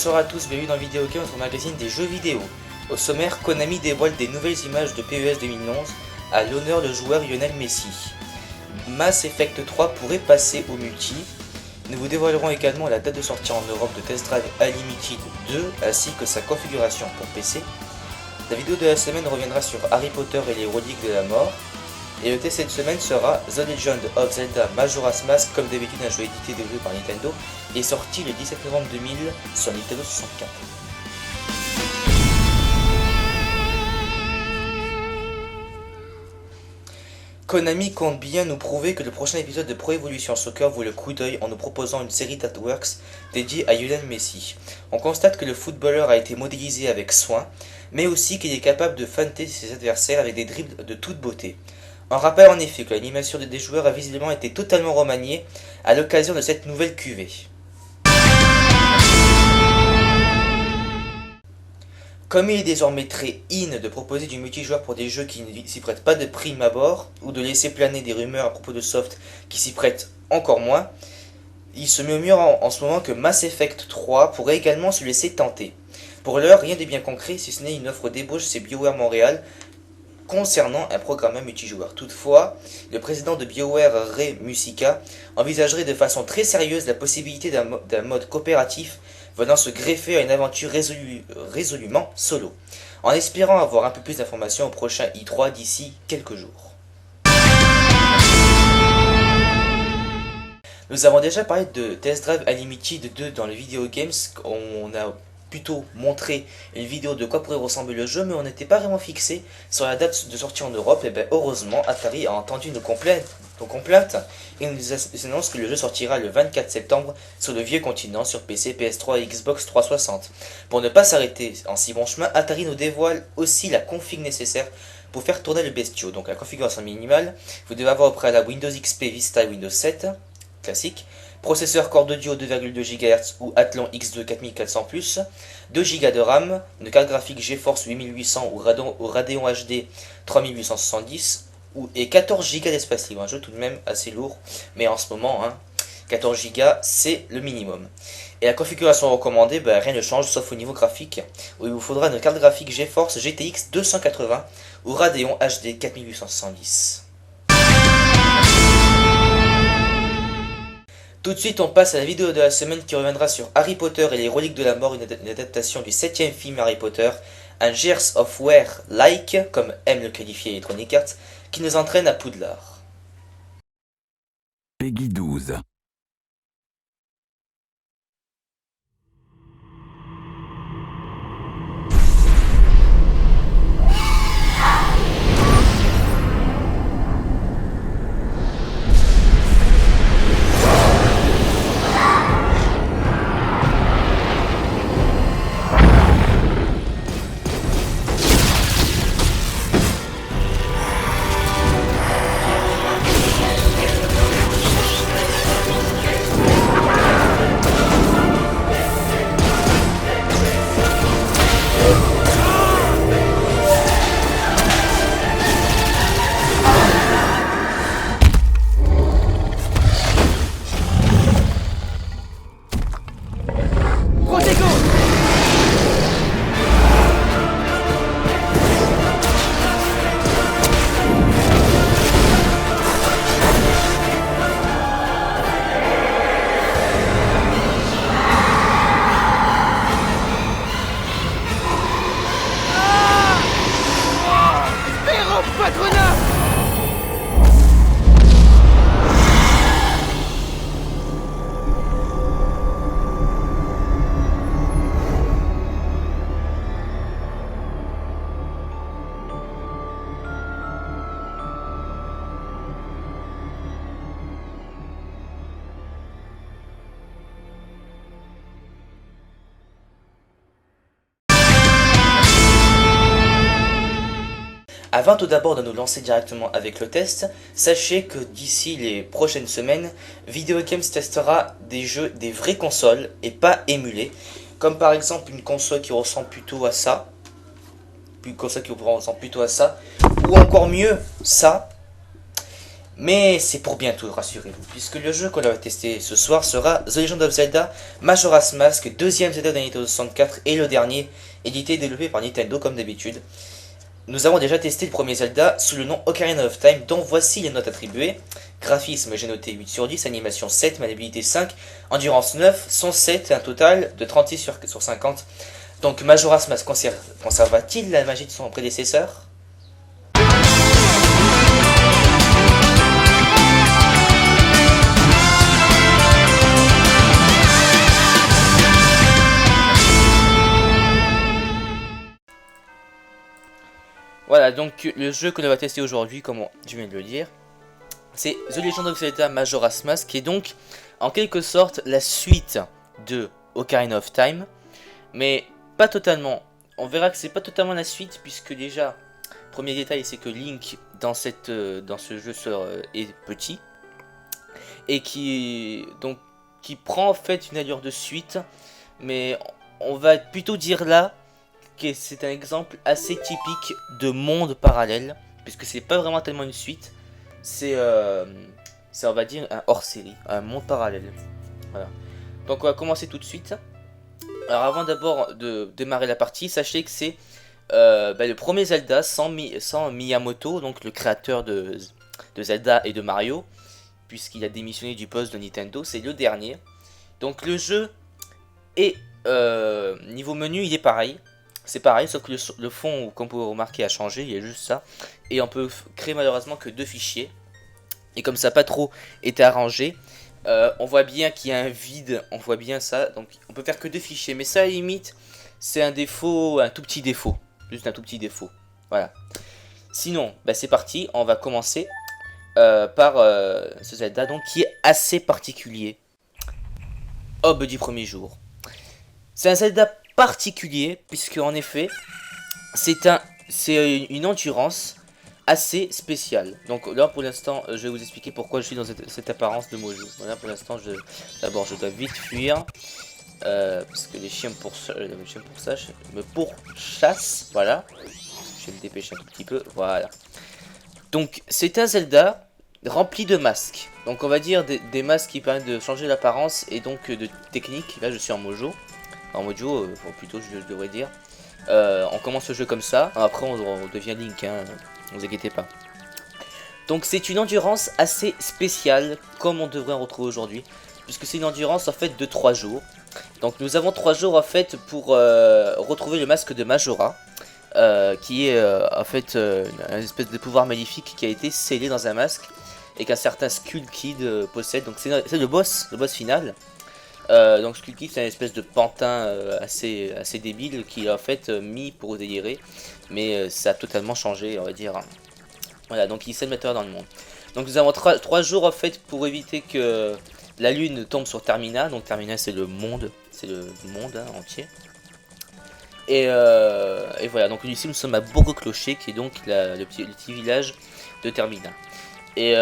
Bonsoir à tous, bienvenue dans Vidéo Game, notre magazine des jeux vidéo. Au sommaire, Konami dévoile des nouvelles images de PES 2011 à l'honneur le joueur Lionel Messi. Mass Effect 3 pourrait passer au multi. Nous vous dévoilerons également la date de sortie en Europe de Test Drive Unlimited 2 ainsi que sa configuration pour PC. La vidéo de la semaine reviendra sur Harry Potter et les reliques de la mort. Et le test cette semaine sera The Legend of Zelda Majora's Mask, comme d'habitude un jeu édité et développé par Nintendo, et sorti le 17 novembre 2000 sur Nintendo 64. Konami compte bien nous prouver que le prochain épisode de Pro Evolution Soccer vaut le coup d'œil en nous proposant une série d'artworks dédiée à Lionel Messi. On constate que le footballeur a été modélisé avec soin, mais aussi qu'il est capable de feinter ses adversaires avec des dribbles de toute beauté. On rappelle en effet que l'animation des joueurs a visiblement été totalement remaniée à l'occasion de cette nouvelle cuvée. Comme il est désormais très in de proposer du multijoueur pour des jeux qui ne s'y prêtent pas de prime abord, ou de laisser planer des rumeurs à propos de soft qui s'y prêtent encore moins, il se murmure en ce moment que Mass Effect 3 pourrait également se laisser tenter. Pour l'heure, rien de bien concret si ce n'est une offre d'ébauche chez BioWare Montréal concernant un programme multijoueur. Toutefois, le président de BioWare, Ray Musica, envisagerait de façon très sérieuse la possibilité d'un mode coopératif venant se greffer à une aventure résolument solo, en espérant avoir un peu plus d'informations au prochain E3 d'ici quelques jours. Nous avons déjà parlé de Test Drive Unlimited 2 dans les Video Games. On a plutôt montré une vidéo de quoi pourrait ressembler le jeu, mais on n'était pas vraiment fixé sur la date de sortie en Europe. Et bien heureusement, Atari a entendu nos complaintes et nous annonce que le jeu sortira le 24 septembre sur le vieux continent sur PC, PS3 et Xbox 360. Pour ne pas s'arrêter en si bon chemin, Atari nous dévoile aussi la config nécessaire pour faire tourner le bestiau. Donc la configuration minimale, vous devez avoir au préalable Windows XP, Vista et Windows 7, classique. Processeur Core Duo 2,2 GHz ou Athlon X2 4400+, 2 Go de RAM, une carte graphique GeForce 8800 ou Radeon HD 3870 et 14 Go d'espace libre. Un jeu tout de même assez lourd, mais en ce moment, 14 Go c'est le minimum. Et la configuration recommandée, rien ne change sauf au niveau graphique, où il vous faudra une carte graphique GeForce GTX 280 ou Radeon HD 4870. Tout de suite, on passe à la vidéo de la semaine qui reviendra sur Harry Potter et les reliques de la mort, une adaptation du 7ème film Harry Potter, un Gears of War-like, comme aime le qualifier Electronic Arts, qui nous entraîne à Poudlard. Peggy 12. Avant tout d'abord de nous lancer directement avec le test, sachez que d'ici les prochaines semaines, Video Games testera des jeux des vraies consoles et pas émulés, comme par exemple une console qui ressemble plutôt à ça, ou encore mieux ça, Mais c'est pour bientôt, rassurez-vous, puisque le jeu qu'on va tester ce soir sera The Legend of Zelda Majora's Mask, deuxième Zelda de Nintendo 64 et le dernier, édité et développé par Nintendo comme d'habitude. Nous avons déjà testé le premier Zelda sous le nom Ocarina of Time, dont voici les notes attribuées. Graphisme, j'ai noté 8 sur 10, animation 7, maniabilité 5, endurance 9, son 7, un total de 36 sur 50. Donc Majora's Mask conserva-t-il la magie de son prédécesseur? Voilà, donc le jeu que l'on va tester aujourd'hui, comme je viens de le dire, c'est The Legend of Zelda Majora's Mask, qui est donc en quelque sorte la suite de Ocarina of Time, mais pas totalement. On verra que c'est pas totalement la suite, puisque déjà, premier détail, c'est que Link dans ce jeu est petit, et qui prend en fait une allure de suite, mais on va plutôt dire là que c'est un exemple assez typique de monde parallèle, puisque c'est pas vraiment tellement une suite, c'est on va dire un hors-série, un monde parallèle. Voilà. Donc on va commencer tout de suite. Alors avant d'abord de démarrer la partie, sachez que c'est le premier Zelda sans Miyamoto, donc le créateur de Zelda et de Mario, puisqu'il a démissionné du poste de Nintendo, c'est le dernier. Donc le jeu est niveau menu, il est pareil. C'est pareil, sauf que le fond, comme vous pouvez remarquer, a changé, il y a juste ça. Et on peut créer malheureusement que 2 fichiers. Et comme ça n'a pas trop été arrangé, on voit bien qu'il y a un vide, on voit bien ça. Donc on peut faire que 2 fichiers, mais ça à la limite, c'est un défaut, un tout petit défaut. Juste un tout petit défaut. Voilà. Sinon, c'est parti, on va commencer par ce Zelda, donc, qui est assez particulier. Aube du premier jour. C'est un Zelda particulier, puisque en effet, c'est une endurance assez spéciale. Donc là, pour l'instant, je vais vous expliquer pourquoi je suis dans cette apparence de Mojo. Voilà, pour l'instant, d'abord, je dois vite fuir, parce que les chiens pour ça me pourchassent. Voilà, je vais me dépêcher un tout petit peu. Voilà. Donc, c'est un Zelda rempli de masques. Donc, on va dire des masques qui permettent de changer l'apparence et donc de techniques. Là, je suis en Mojo. En Mojo, plutôt je devrais dire. On commence le jeu comme ça, après on devient Link, hein, ne vous inquiétez pas. Donc c'est une endurance assez spéciale, comme on devrait en retrouver aujourd'hui, puisque c'est une endurance en fait de 3 jours. Donc nous avons 3 jours en fait pour retrouver le masque de Majora, qui est en fait une espèce de pouvoir maléfique qui a été scellé dans un masque, et qu'un certain Skull Kid possède, donc c'est le boss final. Donc Skull Kid c'est une espèce de pantin assez débile qui est en fait mis pour délirer, mais ça a totalement changé, on va dire. Voilà, donc il sait le mettre dans le monde. Donc nous avons 3 jours en fait pour éviter que la lune tombe sur Termina. Donc Termina c'est le monde hein, entier. Et voilà, donc ici nous sommes à Bourg-Clocher, qui est donc le petit village de Termina. Et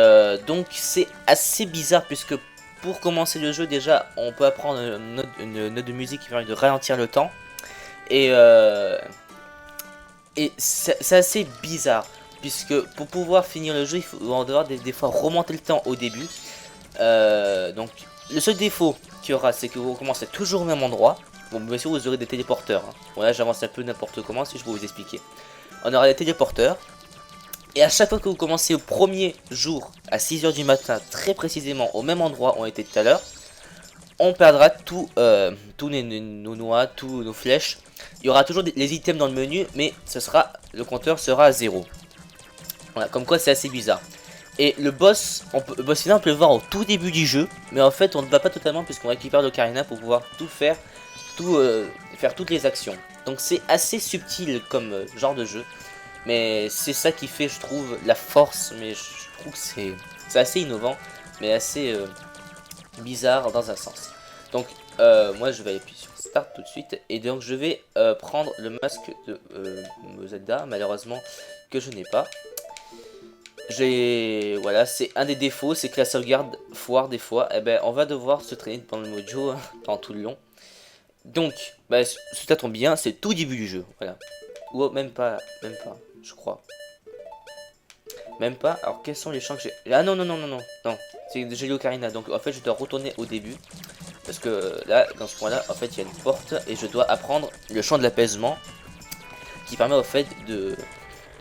donc c'est assez bizarre, puisque pour commencer le jeu, déjà, on peut apprendre une note de musique qui permet de ralentir le temps. Et c'est assez bizarre, puisque pour pouvoir finir le jeu, on doit des fois remonter le temps au début. Donc, le seul défaut qu'il y aura, c'est que vous recommencez toujours au même endroit. Bon, bien sûr, vous aurez des téléporteurs. Hein. Bon, là, j'avance un peu n'importe comment, si je peux vous expliquer. On aura des téléporteurs. Et à chaque fois que vous commencez au premier jour à 6 h du matin, très précisément au même endroit où on était tout à l'heure, on perdra tous nos noix, tous nos flèches. Il y aura toujours les items dans le menu, mais le compteur sera à 0. Voilà, comme quoi c'est assez bizarre. Et le boss final, on peut le voir au tout début du jeu, mais en fait on ne va pas totalement, puisqu'on récupère l'ocarina pour pouvoir tout faire, faire toutes les actions. Donc c'est assez subtil comme genre de jeu. Mais c'est ça qui fait, je trouve, la force. Mais je trouve que c'est assez innovant, mais assez bizarre dans un sens. Donc, moi, je vais appuyer sur Start tout de suite. Et donc, je vais prendre le masque de Zelda, malheureusement, que je n'ai pas. Voilà, c'est un des défauts, c'est que la sauvegarde foire des fois. Et on va devoir se traîner dans le mojo hein, dans tout le long. Donc, ça tombe bien, c'est tout début du jeu. Voilà. Ou même pas, je crois. Même pas. Alors quels sont les chants que j'ai? Ah non, non, non, non, non. Non, j'ai lu Ocarina. Donc en fait je dois retourner au début. Parce que là, dans ce point là, en fait il y a une porte. Et je dois apprendre le chant de l'apaisement. Qui permet au fait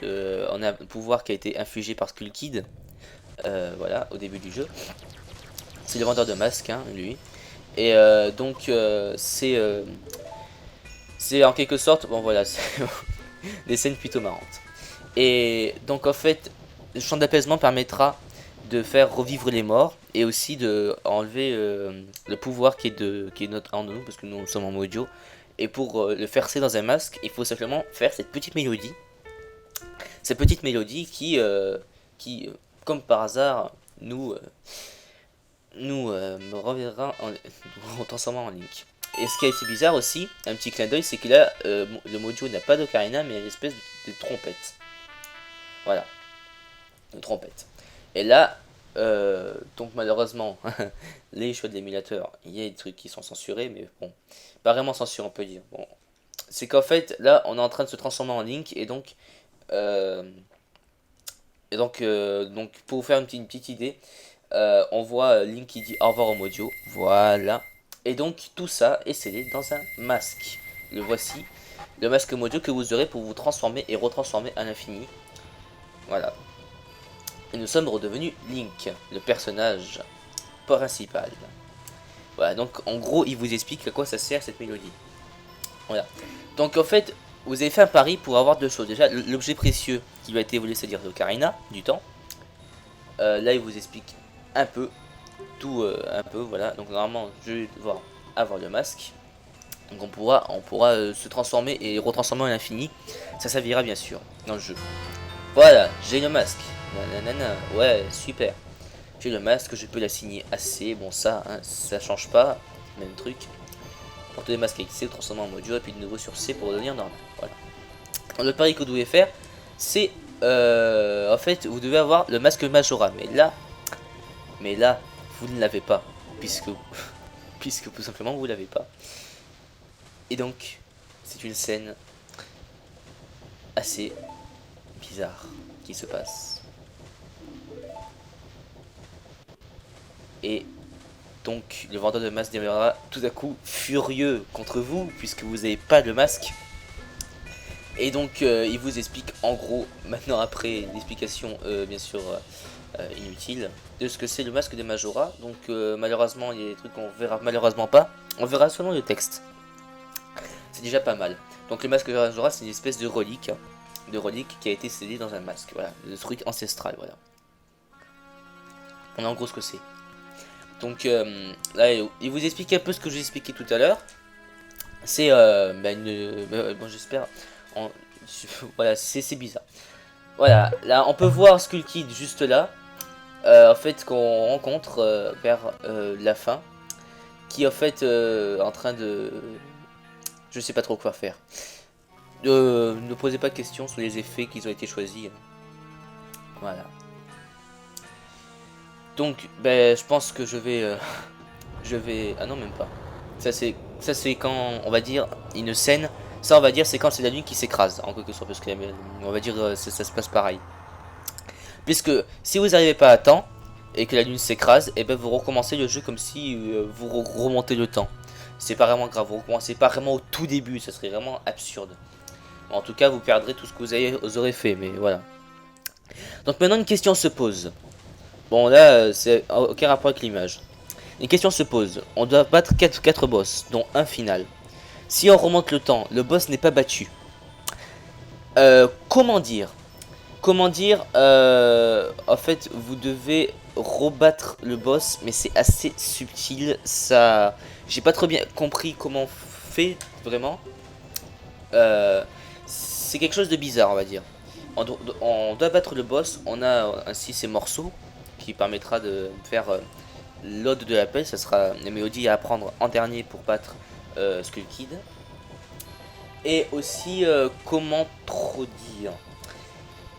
on a un pouvoir qui a été infligé par Skull Kid. Voilà, au début du jeu. C'est le vendeur de masques, hein, lui. Et c'est en quelque sorte, bon voilà, c'est des scènes plutôt marrantes. Et donc en fait, le chant d'apaisement permettra de faire revivre les morts et aussi de enlever le pouvoir qui est notre en nous, parce que nous sommes en audio. Et pour le faire c'est dans un masque, il faut simplement faire cette petite mélodie. Cette petite mélodie qui comme par hasard, me reviendra en transformant en Link. Et ce qui est assez bizarre aussi, un petit clin d'œil, c'est que là, le Mojo n'a pas d'ocarina, mais il y a une espèce de trompette. Voilà, une trompette. Et là, donc malheureusement, les choix de l'émulateur, il y a des trucs qui sont censurés, mais bon, pas vraiment censurés on peut dire. Bon, c'est qu'en fait, là, on est en train de se transformer en Link, et donc, pour vous faire une petite idée, on voit Link qui dit au revoir au Mojo, voilà. Et donc tout ça est scellé dans un masque. Le voici, le masque Mojo que vous aurez pour vous transformer et retransformer à l'infini. Voilà. Et nous sommes redevenus Link, le personnage principal. Voilà, donc en gros il vous explique à quoi ça sert cette mélodie. Voilà. Donc en fait, vous avez fait un pari pour avoir deux choses. Déjà, l'objet précieux qui va être évolué, c'est-à-dire l'ocarina, du temps. Là il vous explique un peu tout un peu, voilà. Donc normalement je vais devoir avoir le masque, donc on pourra se transformer et retransformer à l'infini. Ça servira bien sûr dans le jeu. Voilà, j'ai le masque. Nanana, ouais, super. J'ai le masque, je peux l'assigner assez. Bon ça, hein, ça change pas, même truc. Porter le masque avec C, le transformer en Mojo, et puis de nouveau sur C pour devenir normal. Voilà. Le pari que vous devez faire, c'est en fait vous devez avoir le masque Majora, mais là vous ne l'avez pas, puisque tout simplement vous l'avez pas. Et donc, c'est une scène assez bizarre qui se passe. Et donc, le vendeur de masque deviendra tout à coup furieux contre vous, puisque vous n'avez pas de masque. Et donc, il vous explique en gros, maintenant après une explication bien sûr inutile, de ce que c'est le masque de Majora. Donc malheureusement, il y a des trucs qu'on verra malheureusement pas. On verra seulement le texte. C'est déjà pas mal. Donc le masque de Majora, c'est une espèce de relique qui a été scellée dans un masque. Voilà, le truc ancestral, voilà. On a en gros ce que c'est. Donc là, il vous explique un peu ce que j'ai expliqué tout à l'heure. C'est bon, j'espère. Voilà, c'est bizarre. Voilà, là on peut voir Skull Kid juste là. En fait qu'on rencontre vers la fin, qui en fait en train de, je sais pas trop quoi faire. Ne posez pas de questions sur les effets qui ont été choisis. Voilà. Donc ben je pense que je vais ah non même pas. Ça c'est quand on va dire une scène. Ça on va dire c'est quand c'est la lune qui s'écrase en quelque sorte, parce que on va dire ça se passe pareil. Puisque si vous n'arrivez pas à temps et que la lune s'écrase, et ben vous recommencez le jeu comme si vous remontez le temps. C'est pas vraiment grave, vous recommencez pas vraiment au tout début, ça serait vraiment absurde. En tout cas, vous perdrez tout ce que vous aurez fait, mais voilà. Donc maintenant une question se pose. Bon là, c'est aucun rapport avec l'image. Une question se pose. On doit battre 4 boss, dont un final. Si on remonte le temps, le boss n'est pas battu. Comment dire? En fait, vous devez rebattre le boss, mais c'est assez subtil. Ça, j'ai pas trop bien compris comment on fait vraiment. C'est quelque chose de bizarre, on va dire. On doit battre le boss. On a ainsi ces morceaux qui permettra de faire l'ode de la paix. Ça sera la mélodie à apprendre en dernier pour battre Skull Kid. Et aussi, comment trop dire?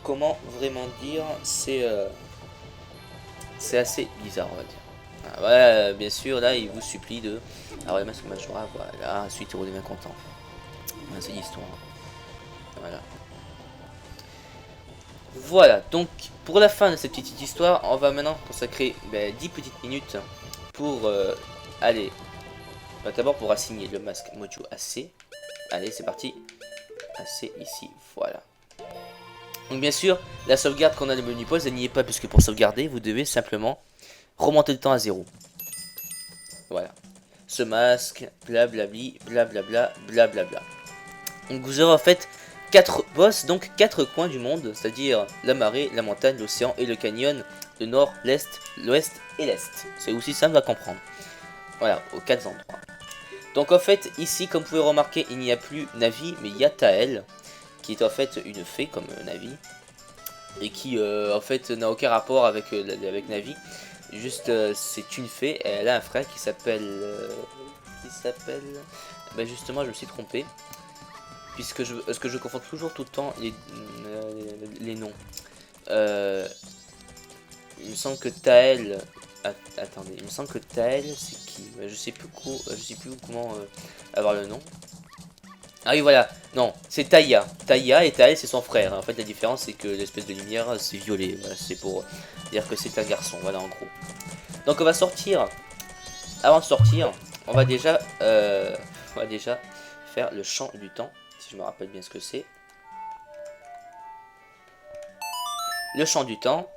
Comment vraiment dire, c'est assez bizarre, on va dire. Ah, ouais, bien sûr, là il vous supplie de ah ouais, masque Majora, voilà, ensuite il redevient content. C'est l'histoire. Voilà. Voilà, donc pour la fin de cette petite histoire, on va maintenant consacrer 10 petites minutes pour aller. D'abord pour assigner le masque Mojo AC. Allez, c'est parti. AC ici, voilà. Donc bien sûr, la sauvegarde qu'on a dans le menu pause, elle n'y est pas, puisque pour sauvegarder, vous devez simplement remonter le temps à 0. Voilà. Ce masque, blablabli, blablabla, blablabla. Donc vous aurez en fait 4 boss, donc 4 coins du monde, c'est-à-dire la marée, la montagne, l'océan et le canyon, le nord, l'est, l'ouest et l'est. C'est aussi simple à comprendre. Voilà, aux 4 endroits. Donc en fait, ici, comme vous pouvez remarquer, il n'y a plus Navi, mais il y a Tael, qui est en fait une fée comme Navi, et qui en fait n'a aucun rapport avec, avec Navi. Juste, c'est une fée, et elle a un frère qui s'appelle... justement, je me suis trompé. Puisque je confonds toujours tout le temps les noms. Il me semble que Tael... attendez, il me semble que Tael, c'est qui? Je sais plus comment avoir le nom. Ah oui, voilà. Non, c'est Taïa. Taïa et Tael, c'est son frère. En fait, la différence, c'est que l'espèce de lumière, c'est violet. Voilà, c'est pour dire que c'est un garçon. Voilà, en gros. Donc, on va sortir. Avant de sortir, on va déjà faire le chant du temps. Si je me rappelle bien ce que c'est. Le chant du temps,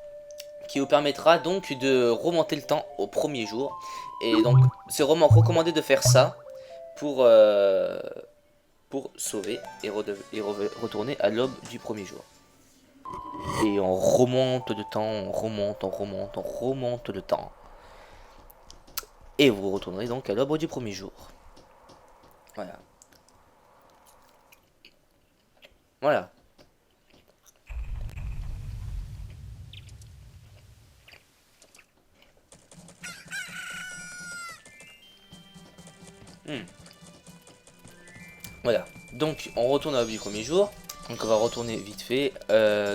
qui vous permettra donc de remonter le temps au premier jour. Et donc, c'est vraiment recommandé de faire ça pour sauver et retourner à l'aube du premier jour. Et on remonte le temps, on remonte le temps. Et vous retournerez donc à l'aube du premier jour. Voilà. Voilà. Voilà. Donc on retourne à l'aube du premier jour. Donc on va retourner vite fait.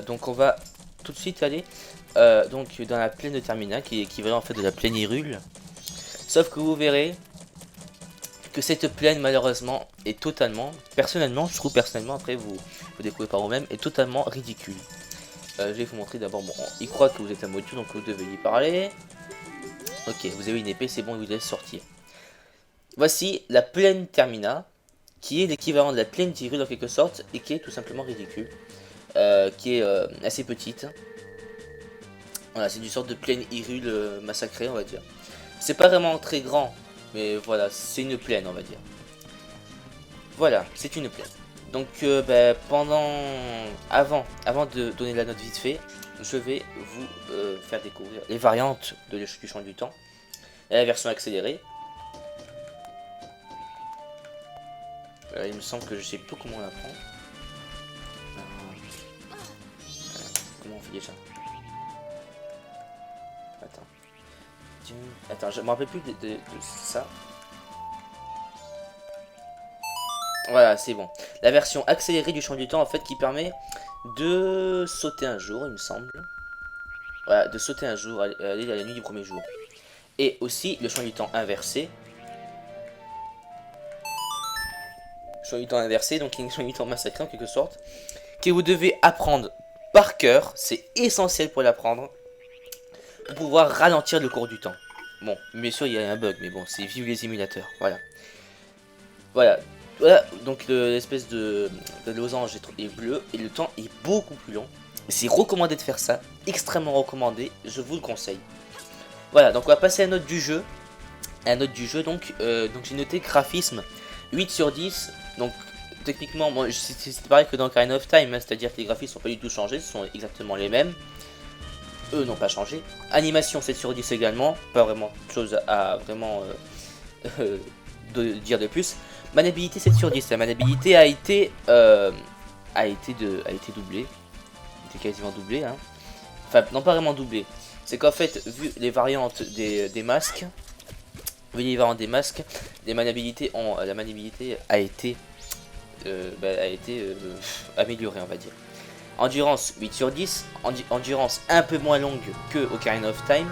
Donc on va tout de suite aller donc dans la plaine de Termina, qui est équivalent en fait de la plaine Hyrule. Sauf que vous verrez que cette plaine malheureusement est totalement, personnellement, je trouve personnellement, après vous découvrez par vous-même, est totalement ridicule. Je vais vous montrer d'abord, bon, il croit que vous êtes un motu, donc vous devez lui parler. Ok, vous avez une épée, c'est bon, il vous laisse sortir. Voici la plaine Termina, qui est l'équivalent de la plaine d'Hyrule en quelque sorte, et qui est tout simplement ridicule. Qui est assez petite. Voilà, c'est une sorte de plaine Hyrule massacrée, on va dire. C'est pas vraiment très grand, mais voilà, c'est une plaine, on va dire. Voilà, c'est une plaine. Donc, avant de donner la note vite fait, je vais vous faire découvrir les variantes du champ du temps. La version accélérée. Il me semble que je sais plus comment on la prend. Comment on fait déjà? Attends, je me rappelle plus de ça. Voilà, c'est bon. La version accélérée du champ du temps, en fait, qui permet de sauter un jour, il me semble. Voilà, de sauter un jour, aller à la nuit du premier jour. Et aussi le champ du temps inversé. Champ du temps inversé, donc un champ du temps massacré en quelque sorte. Que vous devez apprendre par cœur, c'est essentiel pour l'apprendre. Pour pouvoir ralentir le cours du temps. Bon, bien sûr, il y a un bug, mais bon, c'est vive les émulateurs. Voilà. Voilà, donc l'espèce de losange est bleu et le temps est beaucoup plus long. C'est recommandé de faire ça, extrêmement recommandé, je vous le conseille. Voilà, donc on va passer à la note du jeu. Donc j'ai noté graphisme 8 sur 10. Donc techniquement, moi, c'est pareil que dans Ocarina of Time, hein, c'est-à-dire que les graphismes sont pas du tout changés, ce sont exactement les mêmes. Eux n'ont pas changé. Animation 7 sur 10 également, pas vraiment de choses à vraiment dire de plus. Maniabilité 7 sur 10, la maniabilité a été doublée. Était quasiment doublée, hein. Enfin, non pas vraiment doublée. C'est qu'en fait, vu les variantes des masques, la maniabilité a été améliorée, on va dire. Endurance 8 sur 10, endurance un peu moins longue que Ocarina of Time.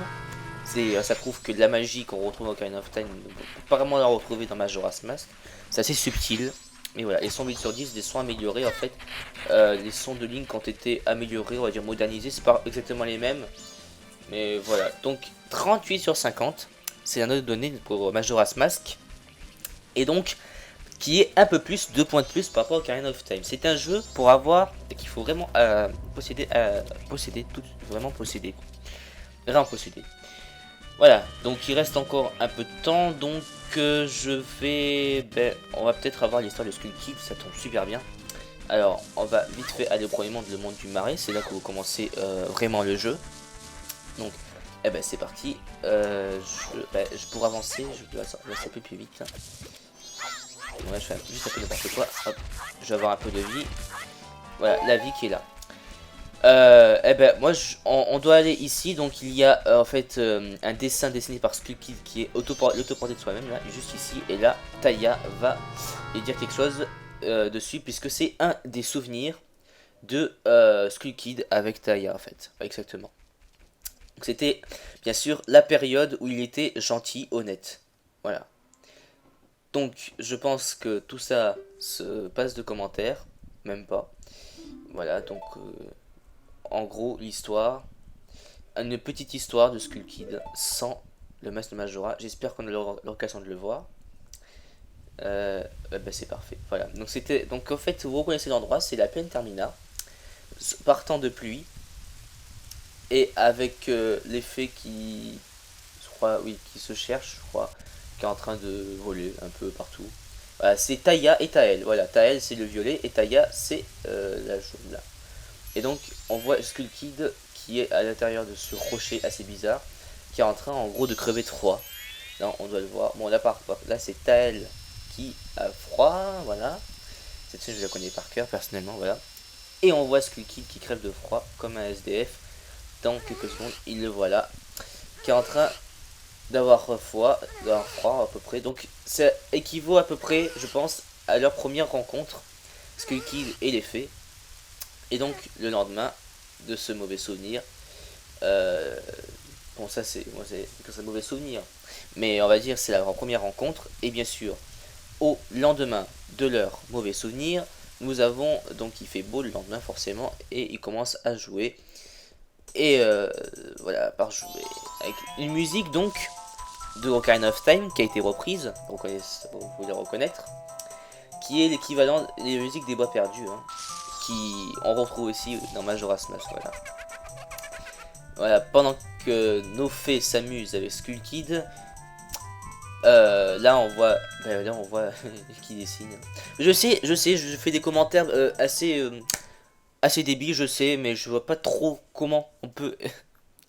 Ça prouve que de la magie qu'on retrouve dans Ocarina of Time, on ne peut pas vraiment la retrouver dans Majora's Mask. C'est assez subtil, Et voilà, les sons 8 sur 10, des sons améliorés en fait. Les sons de Link ont été améliorés, on va dire modernisés, c'est pas exactement les mêmes. Mais voilà, donc 38 sur 50, c'est la note donnée pour Majora's Mask. Et donc, qui est un peu plus, 2 points de plus par rapport à Ocarina of Time. C'est un jeu pour avoir, qu'il faut vraiment posséder, vraiment posséder. Vraiment posséder. Voilà, donc il reste encore un peu de temps, donc je vais... on va peut-être avoir l'histoire de Skull Kid, ça tombe super bien. Alors, on va vite fait aller au premier monde, le monde du marais, c'est là que vous commencez vraiment le jeu. Donc, c'est parti. Pour avancer, je dois un peu plus vite. Ouais, je fais juste un peu n'importe quoi. Hop, je vais avoir un peu de vie. Voilà, la vie qui est là. Moi, on doit aller ici. Donc, il y a en fait un dessin dessiné par Skull Kid qui est l'autoporté de soi-même, là, juste ici. Et là, Taya va lui dire quelque chose dessus, puisque c'est un des souvenirs de Skull Kid avec Taya, en fait. Exactement. C'était bien sûr la période où il était gentil, honnête. Voilà. Donc je pense que tout ça se passe de commentaires, même pas. Voilà, donc en gros l'histoire, une petite histoire de Skull Kid sans le masque de Majora. J'espère qu'on a l'occasion de le voir. C'est parfait. Voilà. Donc en fait vous reconnaissez l'endroit, c'est la plaine Termina, partant de pluie. Et avec l'effet qui, je crois, oui, qui se cherche, je crois, qui est en train de voler un peu partout. Voilà, c'est Taya et Tael. Voilà, Tael c'est le violet et Taya c'est la jaune là. Et donc on voit Skull Kid qui est à l'intérieur de ce rocher assez bizarre, qui est en train en gros de crever de froid. Non, on doit le voir. Bon là c'est Tael qui a froid, voilà. Cette scène je la connais par cœur personnellement, voilà. Et on voit Skull Kid qui crève de froid comme un SDF. Dans quelques secondes, il le voilà, qui est en train d'avoir froid à peu près. Donc ça équivaut à peu près, je pense, à leur première rencontre, Skull Kid et les fées. Et donc le lendemain de ce mauvais souvenir, bon ça c'est un mauvais souvenir, mais on va dire c'est leur première rencontre. Et bien sûr, au lendemain de leur mauvais souvenir, nous avons donc il fait beau le lendemain forcément, et ils commencent à jouer. Et voilà, par jouer avec une musique donc de Ocarina of Time qui a été reprise, vous pouvez la reconnaître, qui est l'équivalent des musiques des bois perdus, hein, qui on retrouve aussi dans Majora's Mask. Voilà, pendant que nos fées s'amusent avec Skull Kid, là on voit qui dessine. Je sais, je fais des commentaires assez débile, je sais, mais je vois pas trop comment on peut...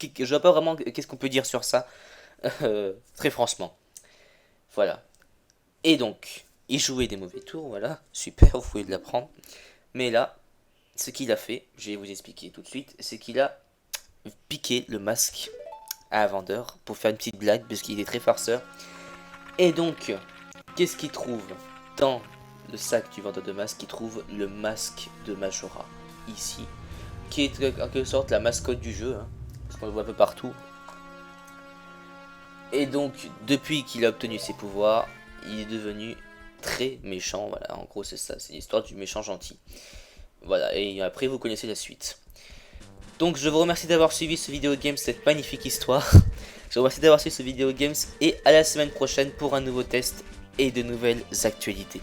je vois pas vraiment qu'est-ce qu'on peut dire sur ça, très franchement. Voilà. Et donc, il jouait des mauvais tours, voilà, super, vous pouvez l'apprendre. Mais là, ce qu'il a fait, je vais vous expliquer tout de suite, c'est qu'il a piqué le masque à un vendeur pour faire une petite blague, parce qu'il est très farceur. Et donc, qu'est-ce qu'il trouve dans le sac du vendeur de masques? Il trouve le masque de Majora. Ici, qui est en quelque sorte la mascotte du jeu, hein, parce qu'on le voit un peu partout. Et donc, depuis qu'il a obtenu ses pouvoirs, il est devenu très méchant. Voilà, en gros c'est ça, c'est l'histoire du méchant gentil. Voilà, et après vous connaissez la suite. Donc je vous remercie d'avoir suivi ce vidéo game, cette magnifique histoire. Je vous remercie d'avoir suivi ce vidéo games, et à la semaine prochaine pour un nouveau test et de nouvelles actualités.